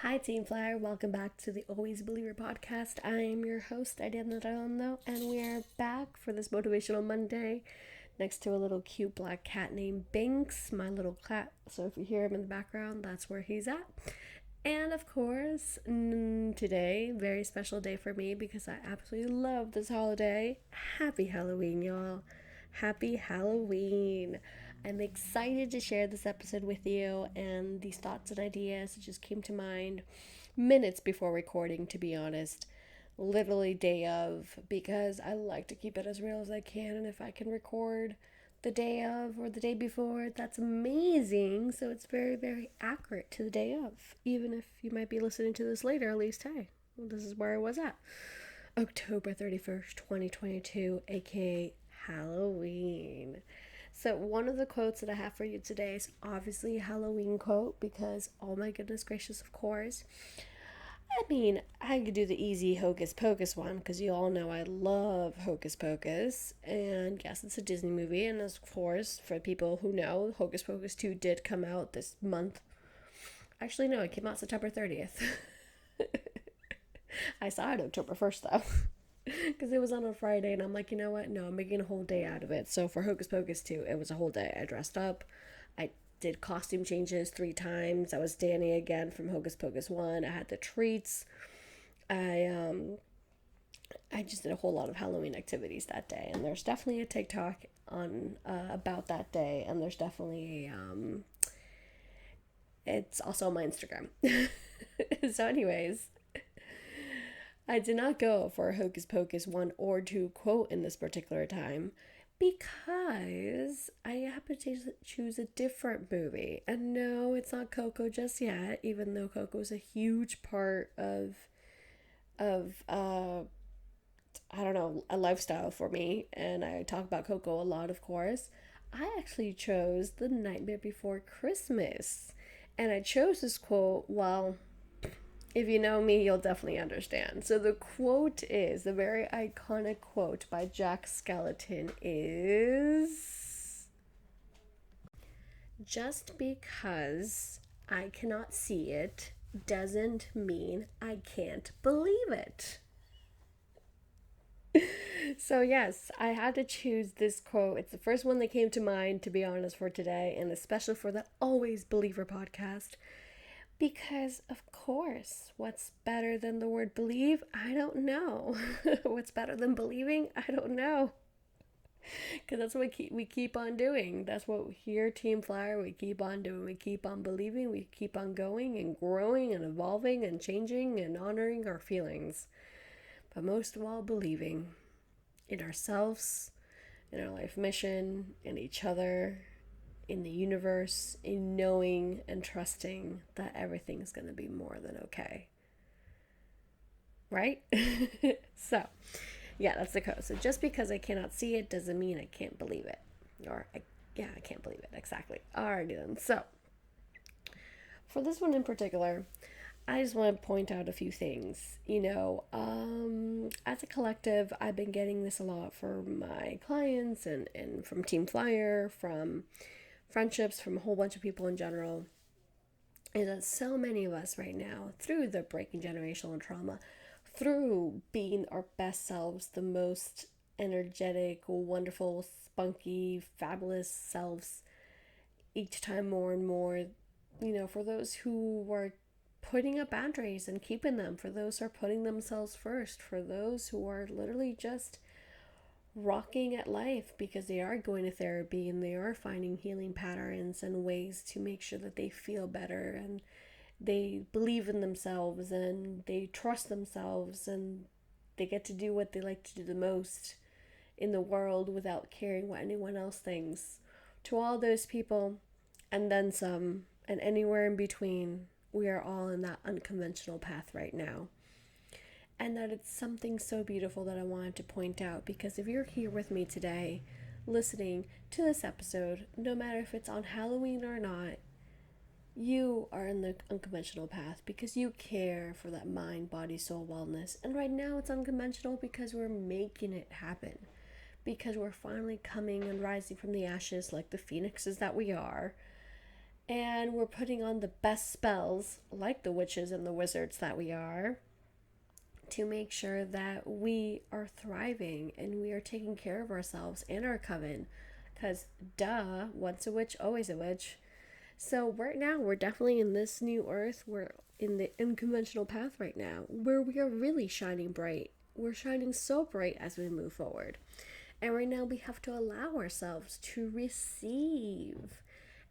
Hi, Team Flyer. Welcome back to the Always Believer podcast. I am your host, Ariadna, and we are back for this Motivational Monday next to a little cute black cat named Binks, my little cat. So if you hear him in the background, that's where he's at. And of course, today, very special day for me because I absolutely love this holiday. Happy Halloween, y'all. Happy Halloween. I'm excited to share this episode with you, and these thoughts and ideas just came to mind minutes before recording, to be honest. Literally day of, because I like to keep it as real as I can, and if I can record the day of or the day before, that's amazing. So it's very, very accurate to the day of, even if you might be listening to this later. At least, hey, well, this is where I was at. October 31st, 2022, aka Halloween. So one of the quotes that I have for you today is obviously a Halloween quote because, oh my goodness gracious, of course. I mean, I could do the easy Hocus Pocus one because you all know I love Hocus Pocus. And yes, it's a Disney movie. And of course, for people who know, Hocus Pocus 2 did come out this month. Actually, no, it came out September 30th. I saw it October 1st, though. Because it was on a Friday, and I'm like, you know what? No, I'm making a whole day out of it. So for Hocus Pocus 2, it was a whole day. I dressed up. I did costume changes 3 times. I was Danny again from Hocus Pocus 1. I had the treats. I just did a whole lot of Halloween activities that day, and there's definitely a TikTok on about that day, and there's definitely it's also on my Instagram. So anyways, I did not go for a Hocus Pocus 1 or 2 quote in this particular time because I happened to choose a different movie. And no, it's not Coco just yet, even though Coco is a huge part of I don't know, a lifestyle for me, and I talk about Coco a lot, of course. I actually chose The Nightmare Before Christmas. And I chose this quote, well, if you know me, you'll definitely understand. So the quote is, the very iconic quote by Jack Skellington is, just because I cannot see it doesn't mean I can't believe it. So yes, I had to choose this quote. It's the first one that came to mind, to be honest, for today, and especially for the Always Believer podcast. Because, of course, what's better than the word believe? I don't know. What's better than believing? I don't know. Because that's what we keep on doing. That's what here, Team Flyer, we keep on doing. We keep on believing. We keep on going and growing and evolving and changing and honoring our feelings. But most of all, believing in ourselves, in our life mission, in each other, in the universe, in knowing and trusting that everything's going to be more than okay. Right? So, yeah, that's the quote. So just because I cannot see it doesn't mean I can't believe it. I can't believe it. Exactly. Alrighty then. So, for this one in particular, I just want to point out a few things. As a collective, I've been getting this a lot from my clients and from Team Flyer, from friendships, from a whole bunch of people in general, is that so many of us right now, through the breaking generational trauma, through being our best selves, the most energetic, wonderful, spunky, fabulous selves, each time more and more, for those who were putting up boundaries and keeping them, for those who are putting themselves first, for those who are literally just rocking at life because they are going to therapy and they are finding healing patterns and ways to make sure that they feel better and they believe in themselves and they trust themselves and they get to do what they like to do the most in the world without caring what anyone else thinks. To all those people, and then some, and anywhere in between, we are all in that unconventional path right now. And that it's something so beautiful that I wanted to point out, because if you're here with me today listening to this episode, no matter if it's on Halloween or not, you are in the unconventional path because you care for that mind, body, soul wellness. And right now it's unconventional because we're making it happen. Because we're finally coming and rising from the ashes like the phoenixes that we are. And we're putting on the best spells, like the witches and the wizards that we are, to make sure that we are thriving and we are taking care of ourselves and our coven. Because, duh, once a witch, always a witch. So, right now, we're definitely in this new earth. We're in the unconventional path right now, where we are really shining bright. We're shining so bright as we move forward. And right now, we have to allow ourselves to receive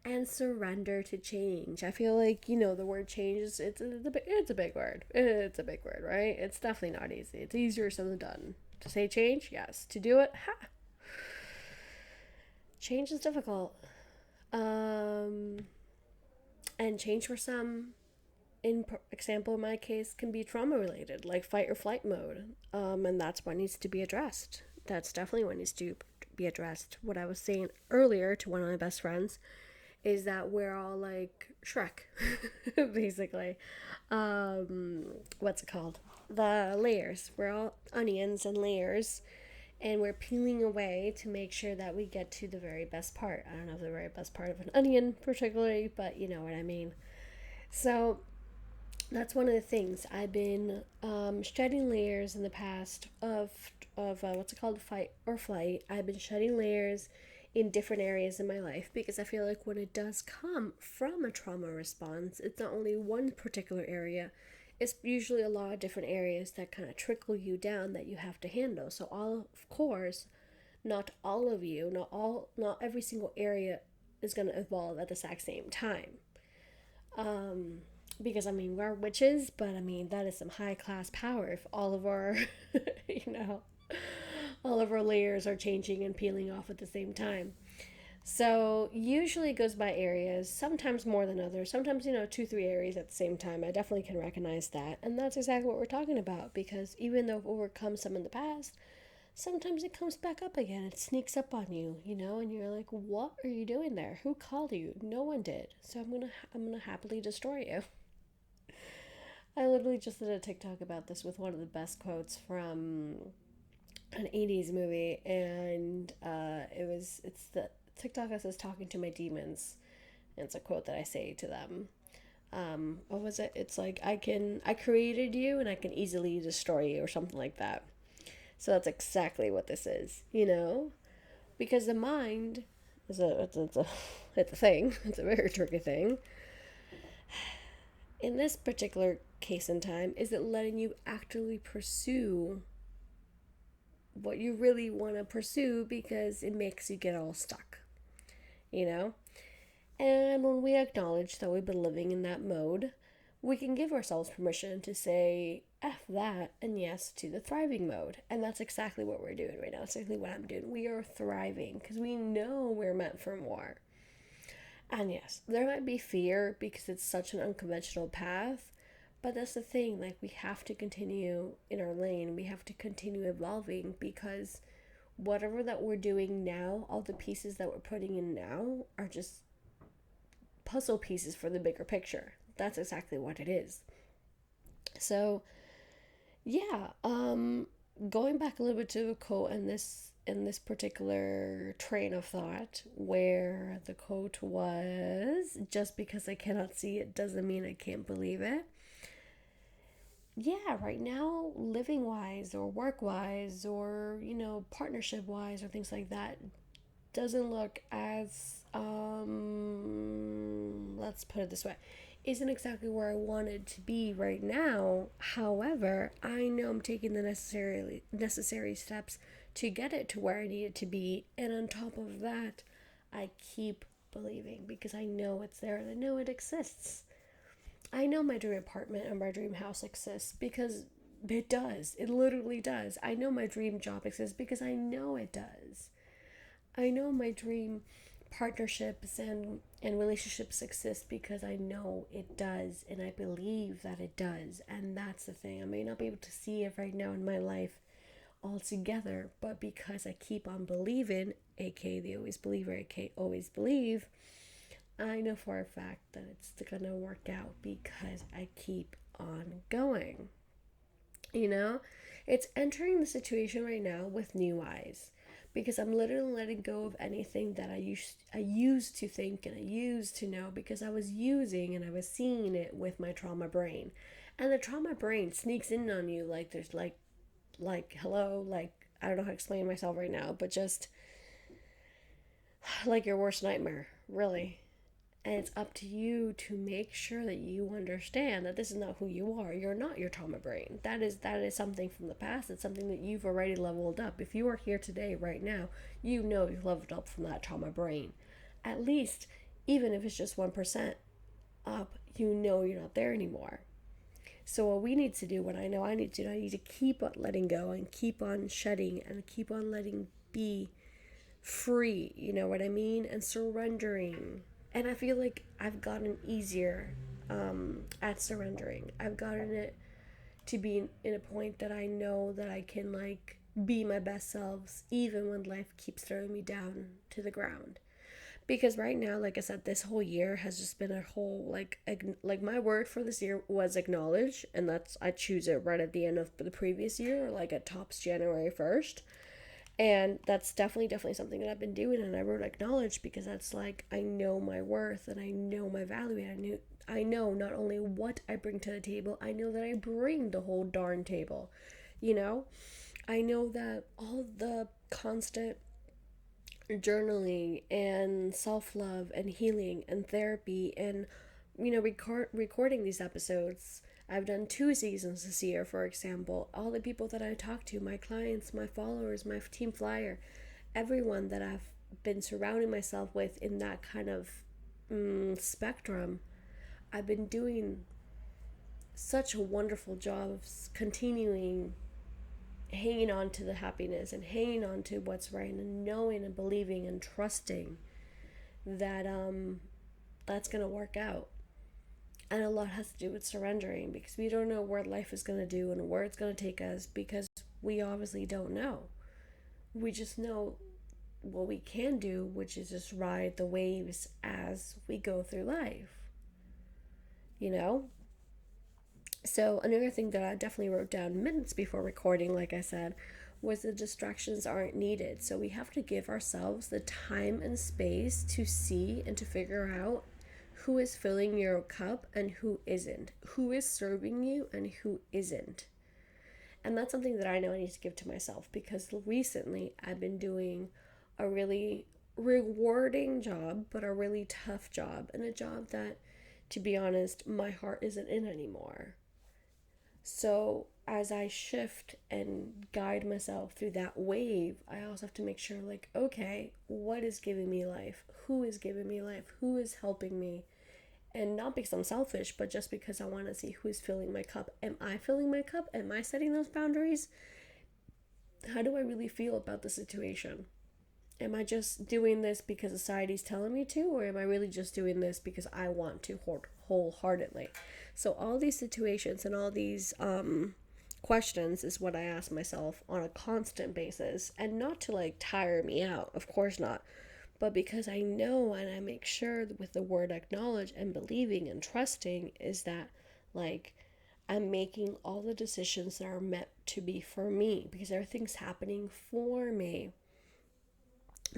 and surrender to change. I feel like, the word change is it's a big word. It's a big word, right? It's definitely not easy. It's easier said than done. To say change, yes. To do it, ha. Change is difficult. And change for some, example in my case, can be trauma related, like fight or flight mode. And that's what needs to be addressed. That's definitely what needs to be addressed. What I was saying earlier to one of my best friends is that we're all like Shrek, basically. What's it called? The layers. We're all onions and layers, and we're peeling away to make sure that we get to the very best part. I don't know the very best part of an onion particularly, but you know what I mean. So that's one of the things I've been shedding layers in the past of what's it called, fight or flight. I've been shedding layers in different areas in my life because I feel like when it does come from a trauma response, it's not only one particular area. It's usually a lot of different areas that kind of trickle you down that you have to handle. So of course, not all of you, not every single area is going to evolve at the exact same time. Because I mean we're witches, but I mean that is some high class power if all of our you know all of our layers are changing and peeling off at the same time. So usually it goes by areas, sometimes more than others, sometimes 2 3 areas at the same time. I definitely can recognize that, and that's exactly what we're talking about, because even though we've overcome some in the past, sometimes it comes back up again. It sneaks up on you, and you're like, what are you doing there? Who called you? No one did. So I'm gonna happily destroy you. I literally just did a TikTok about this with one of the best quotes from an 80s movie, and it's the TikTok that says talking to my demons. And it's a quote that I say to them. What was it? It's like, I created you and I can easily destroy you, or something like that. So that's exactly what this is. Because the mind is it's a thing. It's a very tricky thing. In this particular case in time, is it letting you actively pursue what you really want to pursue, because it makes you get all stuck, you know? And when we acknowledge that we've been living in that mode, we can give ourselves permission to say F that and yes to the thriving mode. And that's exactly what we're doing right now. That's exactly what I'm doing. We are thriving because we know we're meant for more. And yes, there might be fear because it's such an unconventional path, but that's the thing. Like, we have to continue in our lane. We have to continue evolving, because whatever that we're doing now, all the pieces that we're putting in now are just puzzle pieces for the bigger picture. That's exactly what it is. So, yeah, going back a little bit to the quote and this particular train of thought, where the quote was, just because I cannot see it doesn't mean I can't believe it. Yeah, right now, living wise or work wise or, partnership wise or things like that, doesn't look as, let's put it this way, isn't exactly where I wanted to be right now. However, I know I'm taking the necessary steps to get it to where I need it to be. And on top of that, I keep believing, because I know it's there and I know it exists. I know my dream apartment and my dream house exists, because it does. It literally does. I know my dream job exists because I know it does. I know my dream partnerships and relationships exist because I know it does, and I believe that it does. And that's the thing. I may not be able to see it right now in my life altogether, but because I keep on believing, aka the always believer, aka always believe, I know for a fact that it's gonna work out because I keep on going. It's entering the situation right now with new eyes, because I'm literally letting go of anything that I used to think and I used to know, because I was using and I was seeing it with my trauma brain. And the trauma brain sneaks in on you like there's like hello, like I don't know how to explain myself right now, but just like your worst nightmare, really. And it's up to you to make sure that you understand that this is not who you are. You're not your trauma brain. That is something from the past. It's something that you've already leveled up. If you are here today, right now, you know you've leveled up from that trauma brain. At least, even if it's just 1% up, you know you're not there anymore. So what we need to do, what I know I need to do, I need to keep on letting go and keep on shedding and keep on letting be free, you know what I mean? And surrendering. And I feel like I've gotten easier at surrendering. I've gotten it to be in a point that I know that I can like be my best selves even when life keeps throwing me down to the ground. Because right now, like I said, this whole year has just been a whole like my word for this year was acknowledge, and that's I choose it right at the end of the previous year, like at tops January 1st. And that's definitely something that I've been doing, and I wrote acknowledge because that's like I know my worth and I know my value, and I know not only what I bring to the table, I know that I bring the whole darn table. You know? I know that all the constant journaling and self-love and healing and therapy and recording these episodes. I've done 2 seasons this year, for example. All the people that I talk to, my clients, my followers, my team flyer, everyone that I've been surrounding myself with in that kind of spectrum, I've been doing such a wonderful job of continuing hanging on to the happiness and hanging on to what's right and knowing and believing and trusting that that's going to work out. And a lot has to do with surrendering, because we don't know where life is going to do and where it's going to take us, because we obviously don't know. We just know what we can do, which is just ride the waves as we go through life. You know? So another thing that I definitely wrote down minutes before recording, like I said, was the distractions aren't needed. So we have to give ourselves the time and space to see and to figure out who is filling your cup and who isn't, who is serving you and who isn't. And that's something that I know I need to give to myself, because recently I've been doing a really rewarding job, but a really tough job, and a job that, to be honest, my heart isn't in anymore. So as I shift and guide myself through that wave, I also have to make sure, like, okay, what is giving me life? Who is giving me life? Who is helping me? And not because I'm selfish, but just because I want to see who's filling my cup. Am I filling my cup? Am I setting those boundaries? How do I really feel about the situation? Am I just doing this because society's telling me to, or am I really just doing this because I want to wholeheartedly? So all these situations and all these questions is what I ask myself on a constant basis, and not to like tire me out, of course not, but because I know and I make sure with the word acknowledge and believing and trusting is that like I'm making all the decisions that are meant to be for me, because everything's happening for me.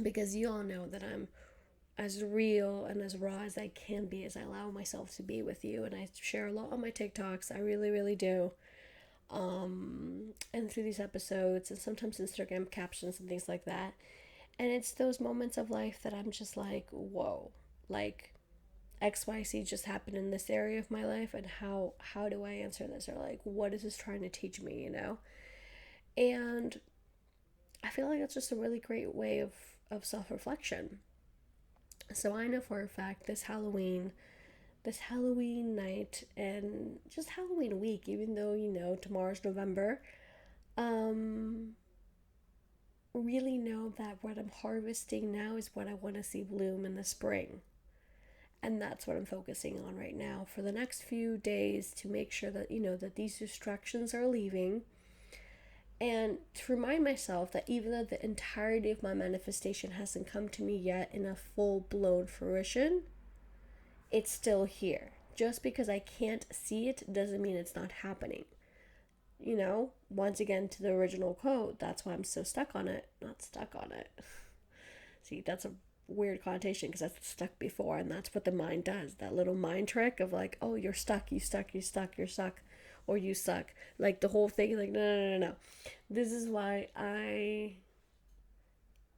Because you all know that I'm as real and as raw as I can be, as I allow myself to be with you. And I share a lot on my TikToks. I really, really do. And through these episodes and sometimes Instagram captions and things like that. And it's those moments of life that I'm just like, whoa, like XYZ just happened in this area of my life, and how do I answer this? Or like, what is this trying to teach me, you know? And I feel like it's just a really great way of self-reflection. So I know for a fact this Halloween night and just Halloween week, even though tomorrow's November, um really know that what I'm harvesting now is what I want to see bloom in the spring. And that's what I'm focusing on right now for the next few days, to make sure that that these distractions are leaving, and to remind myself that even though the entirety of my manifestation hasn't come to me yet in a full-blown fruition, it's still here. Just because I can't see it doesn't mean it's not happening. once again to the original quote, that's why I'm so stuck on it. Not stuck on it. See, that's a weird connotation because that's stuck before, and that's what the mind does. That little mind trick of like, oh, you're stuck, you stuck, you stuck, you're stuck, or you suck. Like the whole thing, like, no, no, no, no. This is why I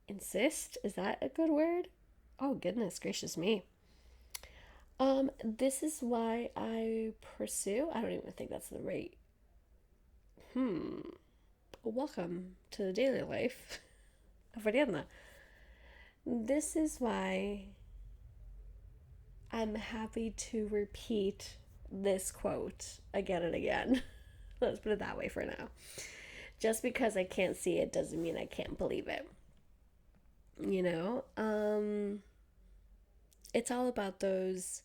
insist. Is that a good word? Oh, goodness gracious me. This is why I pursue. I don't even think that's the right. Welcome to the daily life of Ariadna. This is why I'm happy to repeat this quote again and again. Let's put it that way for now. Just because I can't see it doesn't mean I can't believe it. You know? It's all about those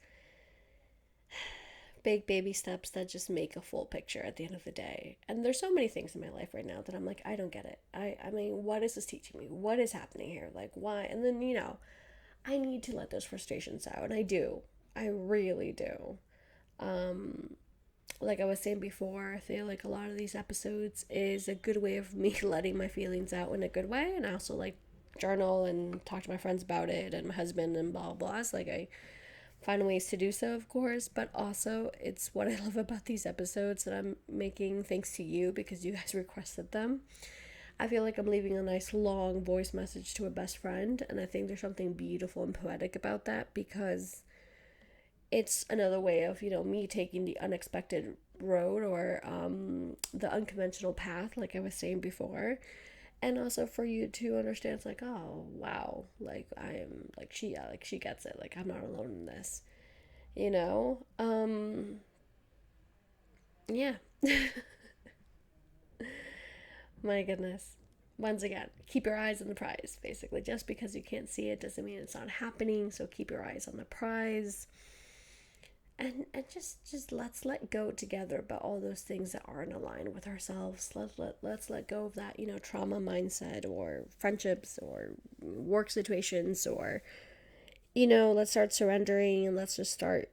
big baby steps that just make a full picture at the end of the day. And there's so many things in my life right now that I'm like, I don't get it. I mean, what is this teaching me? What is happening here? Like, why? And then, I need to let those frustrations out. And I do. I really do. Like I was saying before, I feel like a lot of these episodes is a good way of me letting my feelings out in a good way. And I also like journal and talk to my friends about it and my husband and blah, blah, blah. So, like, I find ways to do so, of course, but also it's what I love about these episodes that I'm making thanks to you because you guys requested them. I feel like I'm leaving a nice long voice message to a best friend, and I think there's something beautiful and poetic about that because it's another way of, me taking the unexpected road or the unconventional path, like I was saying before. And also for you to understand, it's like, oh, wow, like, I am, like, she gets it. Like, I'm not alone in this, you know? Yeah. My goodness. Once again, keep your eyes on the prize, basically. Just because you can't see it doesn't mean it's not happening, so keep your eyes on the prize. And just let's let go together about all those things that aren't aligned with ourselves. Let's let go of that, trauma mindset or friendships or work situations or, let's start surrendering and let's just start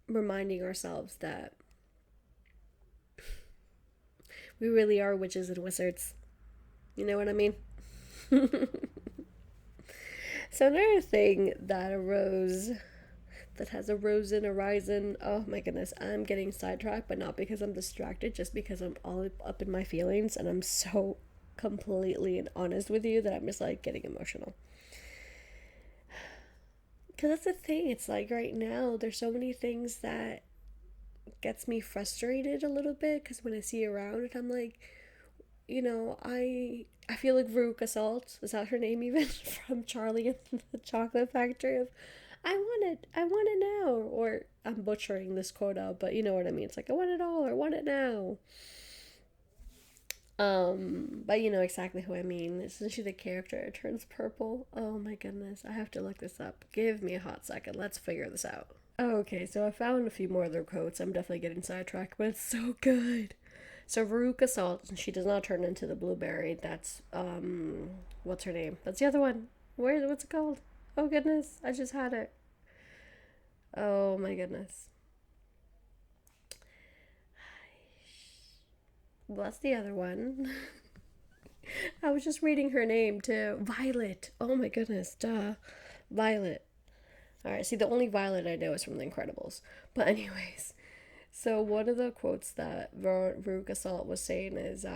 reminding ourselves that we really are witches and wizards. You know what I mean? So another thing that arose that has a rose in horizon. Oh my goodness, I'm getting sidetracked, but not because I'm distracted, just because I'm all up in my feelings and I'm so completely and honest with you that I'm just like getting emotional. Because that's the thing, it's like right now there's so many things that gets me frustrated a little bit because when I see around it, I'm like, I feel like Veruca Salt, is that her name even? From Charlie and the Chocolate Factory of I want it now. Or I'm butchering this quote out, but you know what I mean. It's like, I want it all, or I want it now. But you know exactly who I mean. Isn't she the character that turns purple? Oh my goodness, I have to look this up. Give me a hot second. Let's figure this out. Oh, okay, so I found a few more of their quotes. I'm definitely getting sidetracked, but it's so good. So Veruca Salt, she does not turn into the blueberry. That's what's her name? That's the other one. What's it called? Oh goodness, I just had it. Oh my goodness. What's the other one? I was just reading her name too. Violet. Oh my goodness, duh. Violet. Alright, see, the only Violet I know is from The Incredibles. But, anyways, so one of the quotes that Veruca Salt was saying is,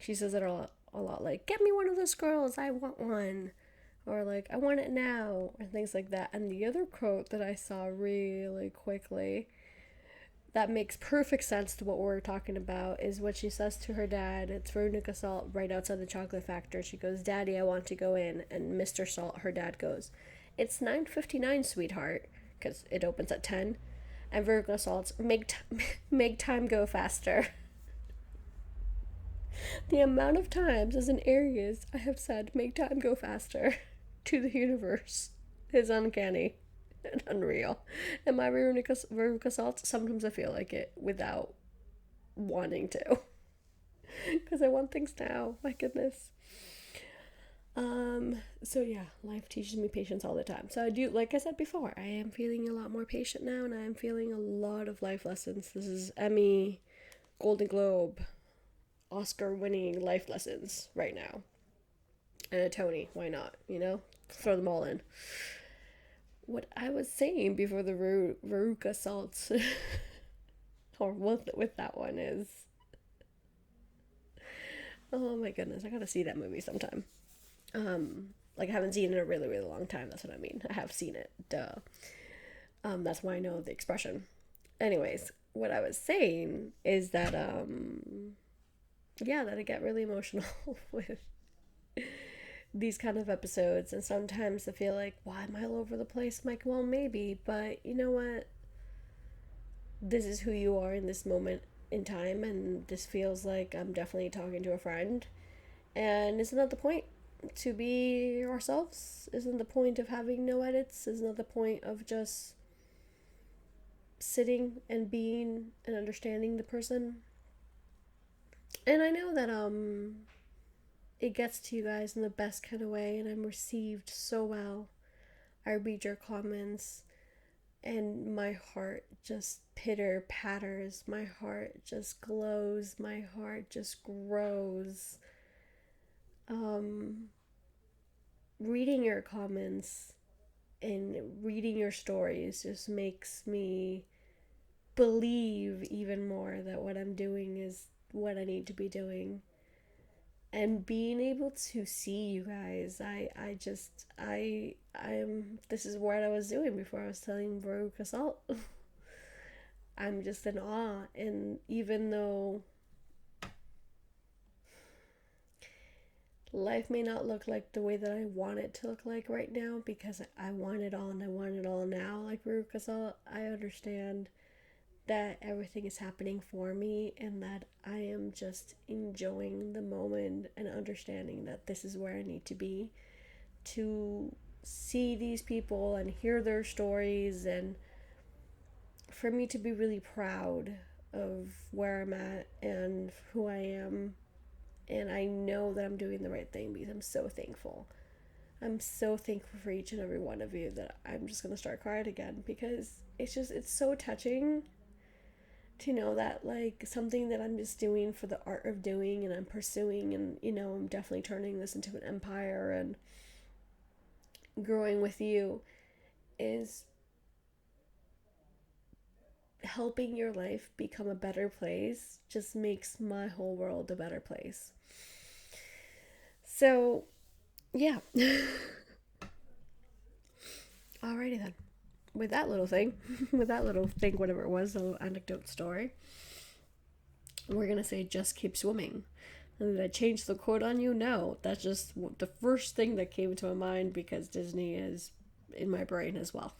she says it a lot like, get me one of those girls, I want one. Or like, I want it now, or things like that. And the other quote that I saw really quickly that makes perfect sense to what we're talking about is what she says to her dad. It's Veronica Salt right outside the chocolate factory. She goes, Daddy, I want to go in. And Mr. Salt, her dad, goes, it's 9:59, sweetheart, because it opens at 10. And Veronica Salt's, make time go faster. The amount of times as an Aries I have said, make time go faster to the universe is uncanny and unreal. And my Veruca Salt, sometimes I feel like it without wanting to. Because I want things now. My goodness. So yeah, life teaches me patience all the time. So I do, like I said before, I am feeling a lot more patient now, and I am feeling a lot of life lessons. This is Emmy, Golden Globe, Oscar winning life lessons right now. And a Tony, why not? Throw them all in. What I was saying before the Veruca assault, or with that one is, oh my goodness, I gotta see that movie sometime. Like I haven't seen it in a really, really long time. That's what I mean. I have seen it. Duh. That's why I know the expression. Anyways, what I was saying is that yeah, that I get really emotional with these kind of episodes, and sometimes I feel like, why am I all over the place? I'm like, well, maybe, but you know what? This is who you are in this moment in time, and this feels like I'm definitely talking to a friend. And isn't that the point? To be ourselves? Isn't the point of having no edits? Isn't that the point of just sitting and being and understanding the person? And I know that it gets to you guys in the best kind of way, and I'm received so well. I read your comments, and my heart just pitter patters. My heart just glows. My heart just grows. Um, Reading your comments and reading your stories just makes me believe even more that what I'm doing is what I need to be doing. And being able to see you guys, I'm this is what I was doing before I was telling Baruch Assault. I'm just in awe, and even though life may not look like the way that I want it to look like right now, because I want it all and I want it all now, like Baruch Assault, I understand that everything is happening for me, and that I am just enjoying the moment and understanding that this is where I need to be to see these people and hear their stories, and for me to be really proud of where I'm at and who I am. And I know that I'm doing the right thing because I'm so thankful. I'm so thankful for each and every one of you that I'm just going to start crying again, because it's so touching to know that, like, something that I'm just doing for the art of doing and I'm pursuing, and I'm definitely turning this into an empire and growing with you, is helping your life become a better place, just makes my whole world a better place. So, yeah. Alrighty then. With that little thing, with that little thing, whatever it was, a little anecdote story, we're gonna say just keep swimming. And did I change the quote on you? No, that's just the first thing that came to my mind because Disney is in my brain as well.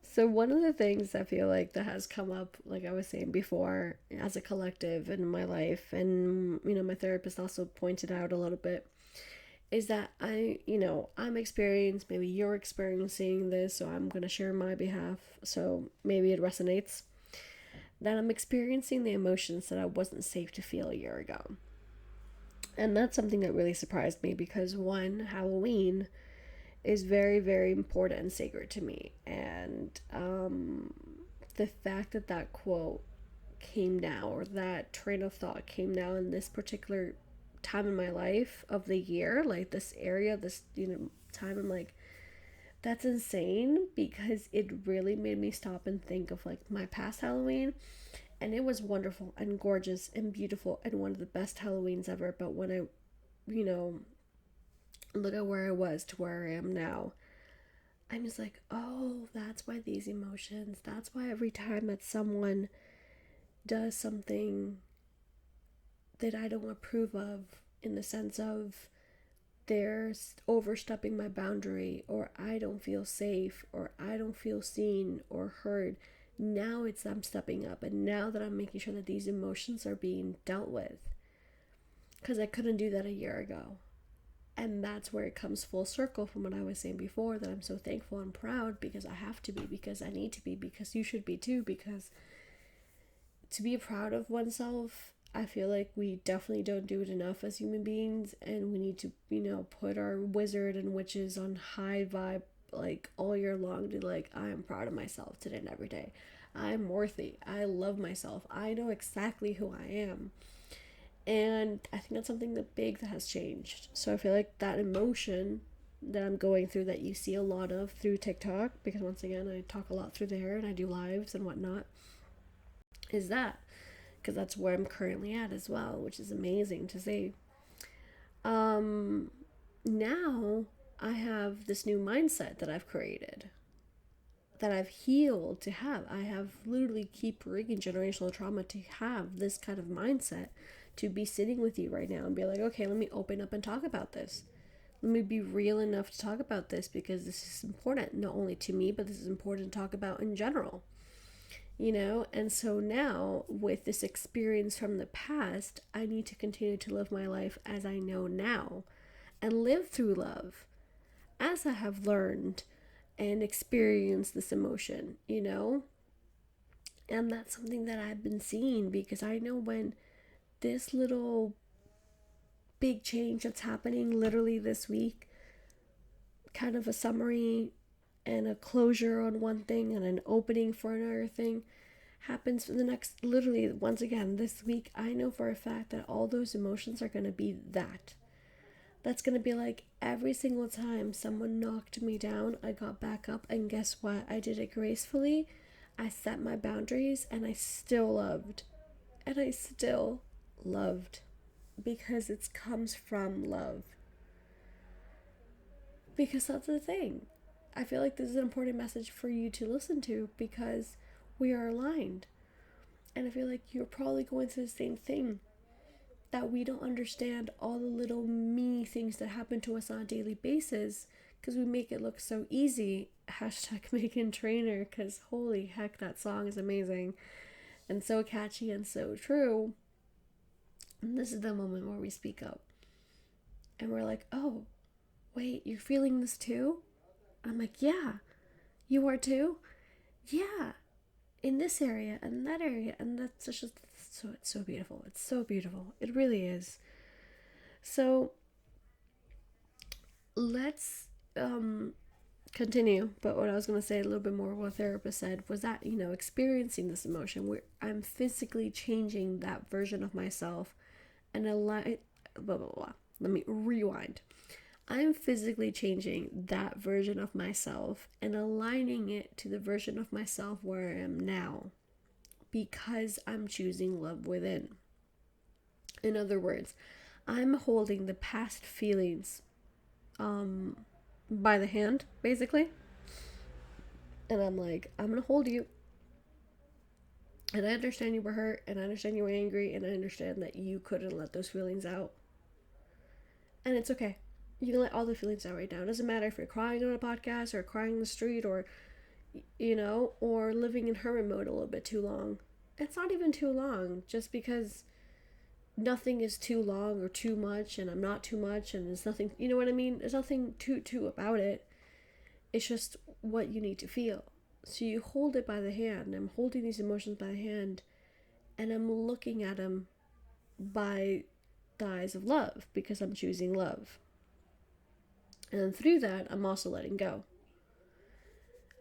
So one of the things I feel like that has come up, like I was saying before, as a collective in my life, and my therapist also pointed out a little bit, is that I'm experienced, maybe you're experiencing this, so I'm gonna share my behalf, so maybe it resonates, that I'm experiencing the emotions that I wasn't safe to feel a year ago. And that's something that really surprised me, because one, Halloween is very, very important and sacred to me. And the fact that that quote came now, or that train of thought came now in this particular time in my life of the year, like this area, this, time, I'm like, that's insane, because it really made me stop and think of like my past Halloween. And it was wonderful and gorgeous and beautiful and one of the best Halloweens ever. But when I, you know, look at where I was to where I am now, I'm just like, oh, that's why these emotions, that's why every time that someone does something that I don't approve of, in the sense of they're overstepping my boundary, or I don't feel safe, or I don't feel seen or heard, now it's I'm stepping up, and now that I'm making sure that these emotions are being dealt with, because I couldn't do that a year ago. And that's where it comes full circle from what I was saying before, that I'm so thankful and proud, because I have to be, because I need to be, because you should be too, because to be proud of oneself, I feel like we definitely don't do it enough as human beings, and we need to, put our wizard and witches on high vibe like all year long, to like, I am proud of myself today and every day. I'm worthy. I love myself. I know exactly who I am. And I think that's something that big that has changed. So I feel like that emotion that I'm going through, that you see a lot of through TikTok, because once again, I talk a lot through there and I do lives and whatnot, is that because that's where I'm currently at as well, which is amazing to see. Um, Now I have this new mindset that I've created, that I've healed to have. I have literally keep breaking generational trauma to have this kind of mindset, to be sitting with you right now and be like, okay, let me open up and talk about this. Let me be real enough to talk about this, because this is important, not only to me, but this is important to talk about in general. And so now, with this experience from the past, I need to continue to live my life as I know now, and live through love as I have learned and experienced this emotion. And that's something that I've been seeing, because I know when this little big change that's happening literally this week, kind of a summary and a closure on one thing and an opening for another thing, happens for the next, literally, once again, this week, I know for a fact that all those emotions are going to be that. That's going to be like every single time someone knocked me down, I got back up, and guess what? I did it gracefully. I set my boundaries, and I still loved. And I still loved, because it comes from love. Because that's the thing. I feel like this is an important message for you to listen to, because we are aligned. And I feel like you're probably going through the same thing, that we don't understand all the little me things that happen to us on a daily basis, because we make it look so easy. Hashtag Megan Trainer, because holy heck, that song is amazing and so catchy and so true. And this is the moment where we speak up and we're like, oh, wait, you're feeling this too? I'm like, yeah. You are too? Yeah. In this area and that area. And that's just so, it's so beautiful. It's so beautiful. It really is. So let's continue. But what I was going to say a little bit more, what a therapist said, was that, experiencing this emotion where I'm physically changing that version of myself and align, blah, blah, blah. Let me rewind. I'm physically changing that version of myself and aligning it to the version of myself where I am now, because I'm choosing love within. In other words, I'm holding the past feelings by the hand, basically. And I'm like, I'm going to hold you. And I understand you were hurt, and I understand you were angry, and I understand that you couldn't let those feelings out. And it's okay. You can let all the feelings out right now. It doesn't matter if you're crying on a podcast or crying in the street, or, or living in hermit mode a little bit too long. It's not even too long, just because nothing is too long or too much, and I'm not too much, and there's nothing, you know what I mean? There's nothing too about it. It's just what you need to feel. So you hold it by the hand. I'm holding these emotions by the hand, and I'm looking at them by the eyes of love, because I'm choosing love. And through that, I'm also letting go.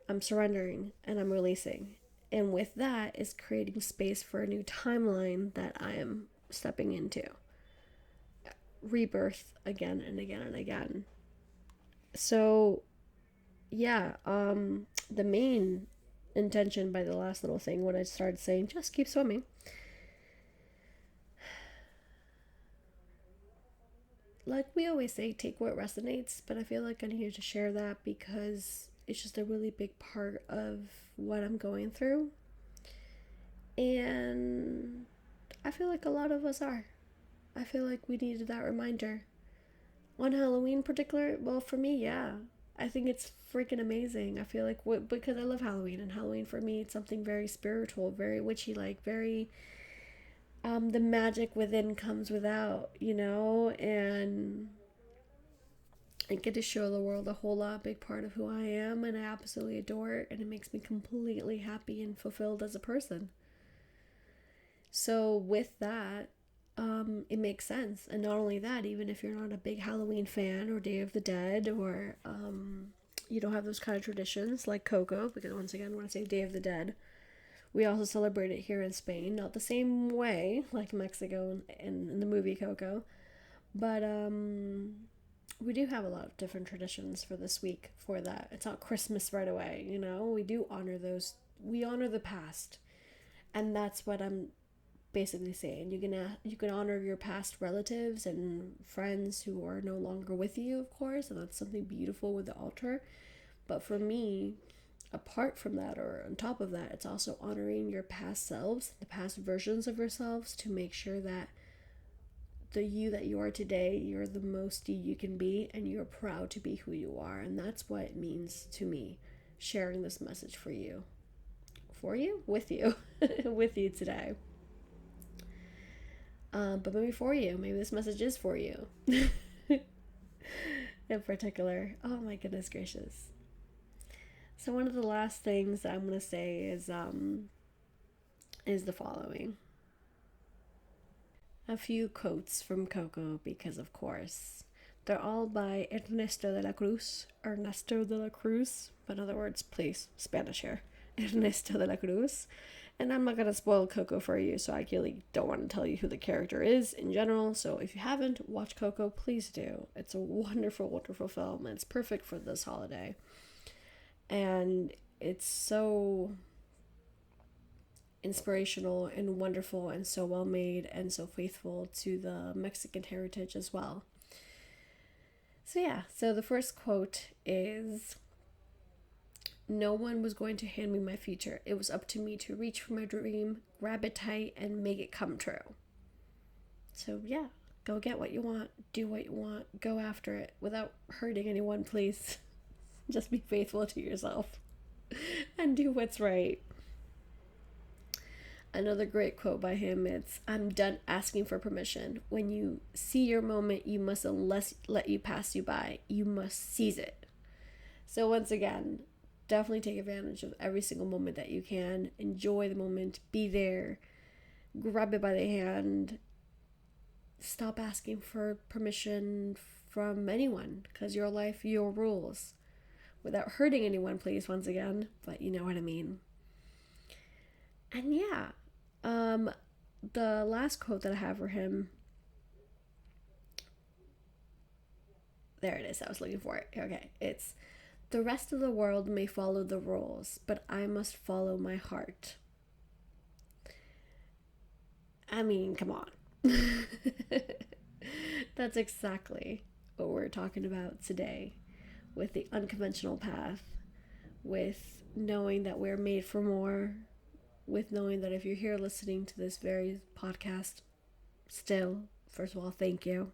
I'm surrendering and I'm releasing. And with that is creating space for a new timeline that I am stepping into. Rebirth again and again and again. So, yeah, the main intention by the last little thing, when I started saying, just keep swimming, like we always say, take what resonates, but I feel like I need to share that because it's just a really big part of what I'm going through. And I feel like a lot of us are. I feel like we needed that reminder. On Halloween in particular, well, for me, yeah. I think it's freaking amazing. I feel like, because I love Halloween, and Halloween for me, it's something very spiritual, very witchy, like very, the magic within comes without, and I get to show the world a whole lot, big part of who I am, and I absolutely adore it, and it makes me completely happy and fulfilled as a person. So with that, it makes sense. And not only that, even if you're not a big Halloween fan or Day of the Dead, or you don't have those kind of traditions like Coco, because once again, when I say Day of the Dead, We also celebrate it here in Spain, not the same way like Mexico in the movie Coco, but we do have a lot of different traditions for this week for that. It's not Christmas right away, you know? We do honor those. We honor the past. And that's what I'm basically saying. You can honor your past relatives and friends who are no longer with you, of course, and that's something beautiful with the altar. But for me, apart from that or on top of that, it's also honoring your past selves, the past versions of yourselves, to make sure that the you that you are today, you're the most you can be, and you're proud to be who you are. And that's what it means to me, sharing this message for you. For you? With you. With you today. But maybe for you. Maybe this message is for you. In particular. Oh my goodness gracious. So one of the last things that I'm going to say is the following. A few quotes from Coco, because of course they're all by Ernesto de la Cruz. Ernesto de la Cruz. But in other words, please, Spanish here. Ernesto de la Cruz. And I'm not going to spoil Coco for you, so I really don't want to tell you who the character is in general. So if you haven't watched Coco, please do. It's a wonderful, wonderful film. And it's perfect for this holiday. And it's so inspirational and wonderful and so well made and so faithful to the Mexican heritage as well. So yeah, so the first quote is, "No one was going to hand me my future. It was up to me to reach for my dream, grab it tight, and make it come true." So yeah, go get what you want, do what you want, go after it without hurting anyone, please. Just be faithful to yourself and do what's right. Another great quote by him, it's, "I'm done asking for permission. When you see your moment, you mustn't let you pass you by. You must seize it." So once again, definitely take advantage of every single moment that you can. Enjoy the moment. Be there. Grab it by the hand. Stop asking for permission from anyone, because your life, your rules. Without hurting anyone, please, once again. But you know what I mean. And yeah, the last quote that I have for him, there it is, I was looking for it. Okay, it's, "The rest of the world may follow the rules, but I must follow my heart." I mean, come on. That's exactly what we're talking about today with the unconventional path, with knowing that we're made for more, with knowing that if you're here listening to this very podcast still, first of all, thank you.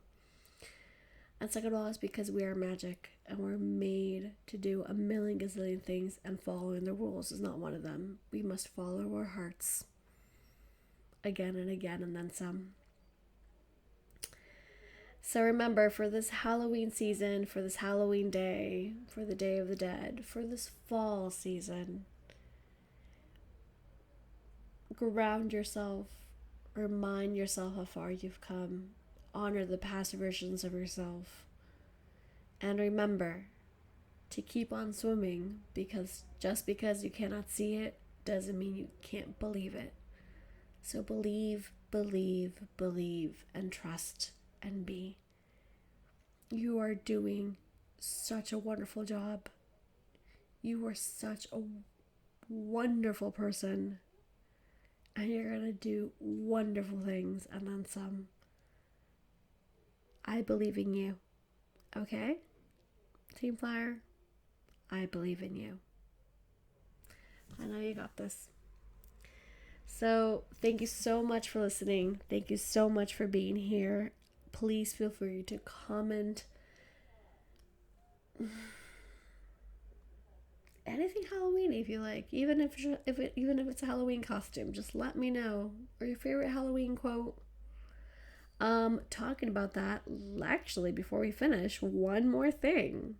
And second of all, it's because we are magic and we're made to do a million gazillion things, and following the rules is not one of them. We must follow our hearts again and again, and then some. So remember, for this Halloween season, for this Halloween day, for the Day of the Dead, for this fall season, ground yourself, remind yourself how far you've come, honor the past versions of yourself, and remember to keep on swimming, because just because you cannot see it doesn't mean you can't believe it. So believe, believe, believe, and trust and be. You are doing such a wonderful job. You are such a wonderful person. And you're going to do wonderful things and then some. I believe in you. Okay? Team Flyer, I believe in you. I know you got this. So, thank you so much for listening. Thank you so much for being here. Please feel free to comment anything Halloween if you like. Even if it's a Halloween costume, just let me know. Or your favorite Halloween quote. Talking about that, actually, before we finish, one more thing.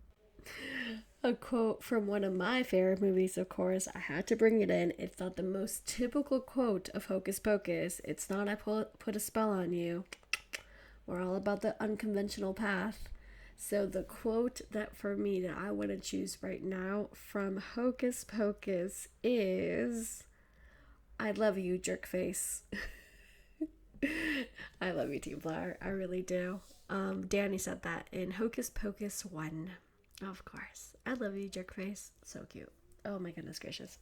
A quote from one of my favorite movies, of course. I had to bring it in. It's not the most typical quote of Hocus Pocus. It's not "I put a spell on you." We're all about the unconventional path. So the quote that for me that I want to choose right now from Hocus Pocus is, I love you, jerk face. I love you, Team Flower. I really do. Danny said that in Hocus Pocus 1. Of course. I love you, jerk face. So cute. Oh my goodness gracious.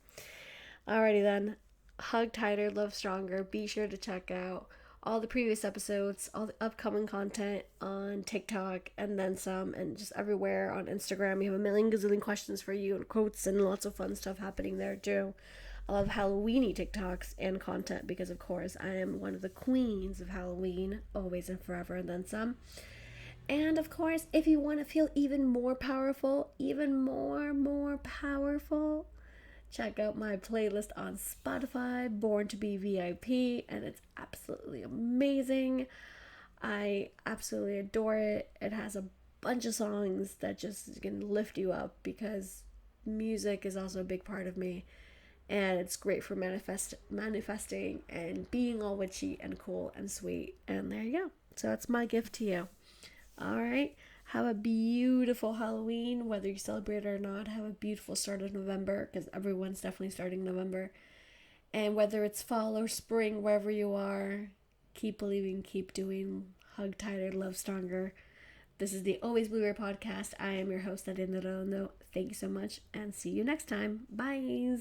Alrighty then. Hug tighter, love stronger. Be sure to check out all the previous episodes, all the upcoming content on TikTok and then some, and just everywhere on Instagram. We have a million gazillion questions for you and quotes and lots of fun stuff happening there too. I love Halloweeny TikToks and content because, of course, I am one of the queens of Halloween, always and forever, and then some. And of course, if you want to feel even more powerful, even more powerful, check out my playlist on Spotify, Born to Be VIP, and it's absolutely amazing. I absolutely adore it. It has a bunch of songs that just can lift you up because music is also a big part of me. And it's great for manifesting and being all witchy and cool and sweet. And there you go. So that's my gift to you. All right. Have a beautiful Halloween, whether you celebrate it or not. Have a beautiful start of November because everyone's definitely starting November. And whether it's fall or spring, wherever you are, keep believing, keep doing. Hug tighter, love stronger. This is the Always Blueberry podcast. I am your host, Ariadna. Thank you so much and see you next time. Bye.